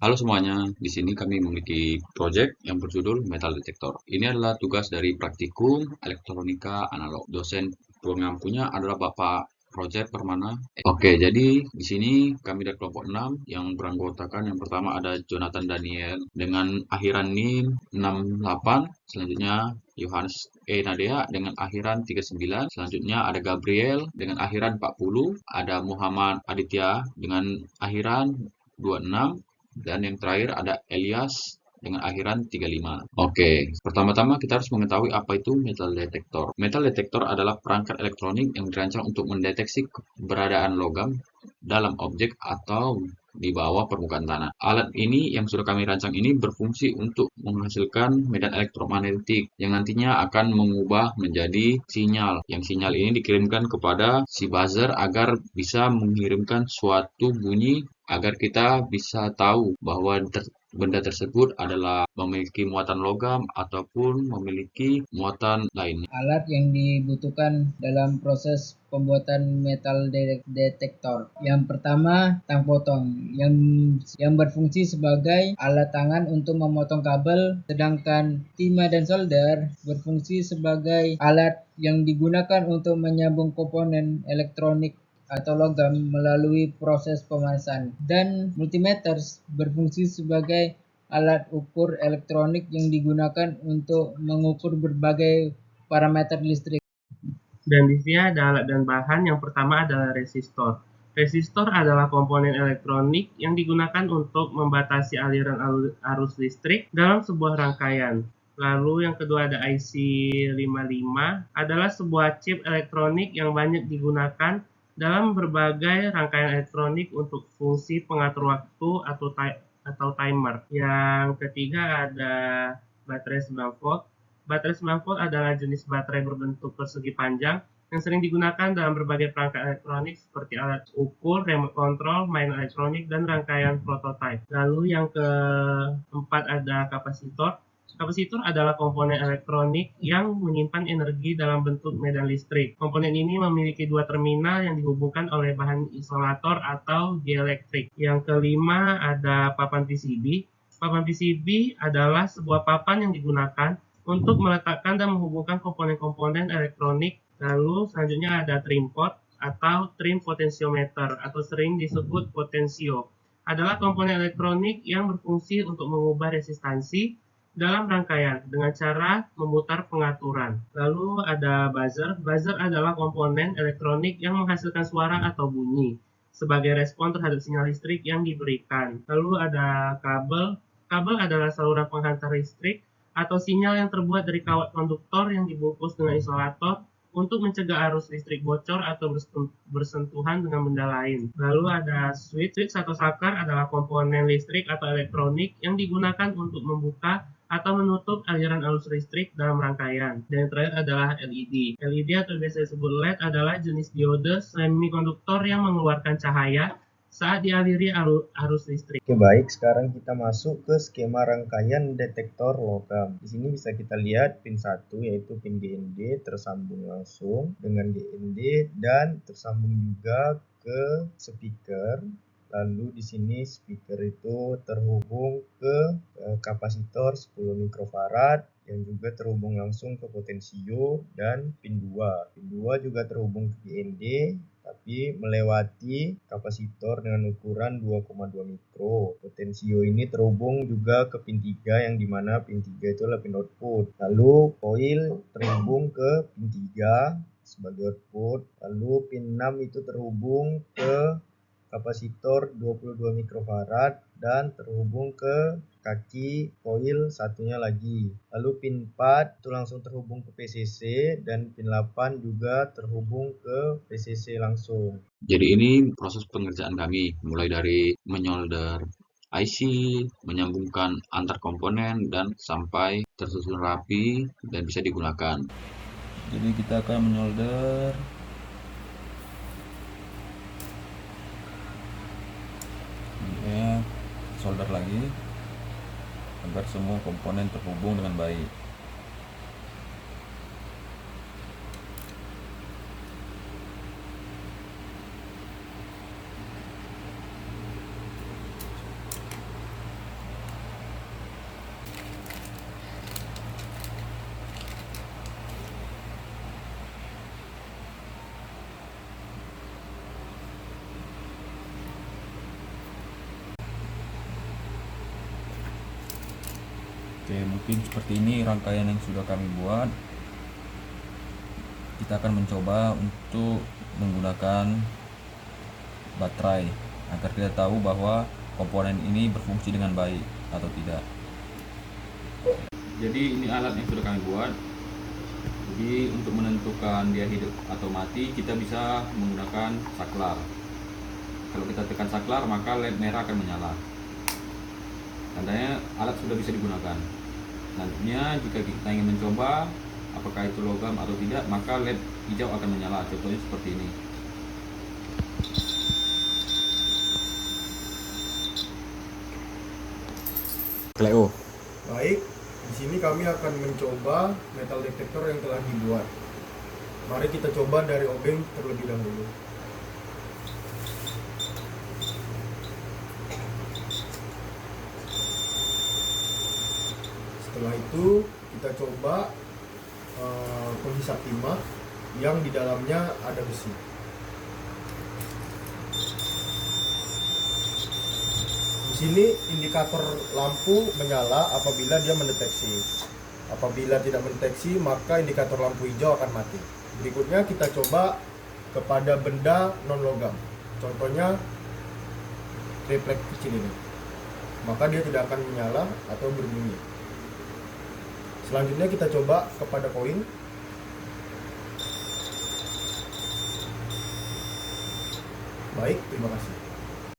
Halo semuanya, di sini kami memiliki proyek yang berjudul Metal Detector. Ini adalah tugas dari praktikum elektronika analog. Dosen pengampunya adalah Bapak Roger Permana. Oke, jadi di sini kami dari kelompok 6 yang beranggotakan yang pertama ada Jonathan Daniel dengan akhiran NIM 68, selanjutnya Yohanes Nadia dengan akhiran 39, selanjutnya ada Gabriel dengan akhiran 40, ada Muhammad Aditya dengan akhiran 26, dan yang terakhir ada Elias dengan akhiran 35. Oke, pertama-tama kita harus mengetahui apa itu metal detector. Metal detector adalah perangkat elektronik yang dirancang untuk mendeteksi keberadaan logam dalam objek atau di bawah permukaan tanah. Alat ini yang sudah kami rancang ini berfungsi untuk menghasilkan medan elektromagnetik yang nantinya akan mengubah menjadi sinyal. Yang sinyal ini dikirimkan kepada si buzzer agar bisa mengirimkan suatu bunyi agar kita bisa tahu bahwa benda tersebut adalah memiliki muatan logam ataupun memiliki muatan lainnya. Alat yang dibutuhkan dalam proses pembuatan metal detektor. Yang pertama, tang potong yang berfungsi sebagai alat tangan untuk memotong kabel, sedangkan timah dan solder berfungsi sebagai alat yang digunakan untuk menyambung komponen elektronik atau logam melalui proses pemanasan. Dan multimeter berfungsi sebagai alat ukur elektronik yang digunakan untuk mengukur berbagai parameter listrik. Dan di sini ada alat dan bahan. Yang pertama adalah resistor. Resistor adalah komponen elektronik yang digunakan untuk membatasi aliran arus listrik dalam sebuah rangkaian. Lalu yang kedua ada IC 55, adalah sebuah chip elektronik yang banyak digunakan dalam berbagai rangkaian elektronik untuk fungsi pengatur waktu atau timer. Yang ketiga ada baterai 9 volt. Baterai 9 volt adalah jenis baterai berbentuk persegi panjang yang sering digunakan dalam berbagai perangkat elektronik seperti alat ukur, remote control, mainan elektronik, dan rangkaian prototipe. Lalu yang keempat ada kapasitor. Kapasitor adalah komponen elektronik yang menyimpan energi dalam bentuk medan listrik. Komponen ini memiliki dua terminal yang dihubungkan oleh bahan isolator atau dieelektrik. Yang kelima ada papan PCB. Papan PCB adalah sebuah papan yang digunakan untuk meletakkan dan menghubungkan komponen-komponen elektronik. Lalu selanjutnya ada trim pot atau trim potentiometer atau sering disebut potensio. Adalah komponen elektronik yang berfungsi untuk mengubah resistansi dalam rangkaian dengan cara memutar pengaturan. Lalu ada buzzer. Buzzer adalah komponen elektronik yang menghasilkan suara atau bunyi sebagai respon terhadap sinyal listrik yang diberikan. Lalu ada kabel. Kabel adalah saluran penghantar listrik atau sinyal yang terbuat dari kawat konduktor yang dibungkus dengan isolator untuk mencegah arus listrik bocor atau bersentuhan dengan benda lain. Lalu ada switch. Switch atau saklar adalah komponen listrik atau elektronik yang digunakan untuk membuka atau menutup aliran arus listrik dalam rangkaian. Dan yang terakhir adalah LED. LED atau biasa disebut LED adalah jenis diode semikonduktor yang mengeluarkan cahaya saat dialiri arus listrik. Oke, baik, sekarang kita masuk ke skema rangkaian detektor logam. Di sini bisa kita lihat pin 1 yaitu pin GND tersambung langsung dengan GND dan tersambung juga ke speaker. Lalu di sini speaker itu terhubung ke kapasitor 10 mikrofarad yang juga terhubung langsung ke potensio dan pin 2. Pin 2 juga terhubung ke GND tapi melewati kapasitor dengan ukuran 2,2 mikro. Potensio ini terhubung juga ke pin 3 yang dimana pin 3 itu adalah pin output. Lalu coil terhubung ke pin 3 sebagai output. Lalu pin 6 itu terhubung ke kapasitor 22 mikrofarad dan terhubung ke kaki coil satunya lagi. Lalu pin 4 itu langsung terhubung ke PCC dan pin 8 juga terhubung ke PCC langsung. Jadi ini proses pengerjaan kami, mulai dari menyolder IC, menyambungkan antar komponen, dan sampai tersusun rapi dan bisa digunakan. Jadi kita akan menyolder ya, solder lagi agar semua komponen terhubung dengan baik. Oke, mungkin seperti ini rangkaian yang sudah kami buat. Kita akan mencoba untuk menggunakan baterai agar kita tahu bahwa komponen ini berfungsi dengan baik atau tidak. Jadi ini alat yang sudah kami buat. Jadi untuk menentukan dia hidup atau mati, kita bisa menggunakan saklar. Kalau kita tekan saklar, maka LED merah akan menyala. Tandanya alat sudah bisa digunakan. Nantinya jika kita ingin mencoba apakah itu logam atau tidak, maka LED hijau akan menyala. Contohnya seperti ini. Cleo. Baik, di sini kami akan mencoba metal detektor yang telah dibuat. Mari kita coba dari obeng terlebih dahulu. Setelah itu kita coba penghisap timah yang di dalamnya ada besi. Di sini indikator lampu menyala apabila dia mendeteksi. Apabila tidak mendeteksi, maka indikator lampu hijau akan mati. Berikutnya kita coba kepada benda non logam. Contohnya triplek kecil ini. Maka dia tidak akan menyala atau berbunyi. Selanjutnya kita coba kepada koin. Baik, terima kasih.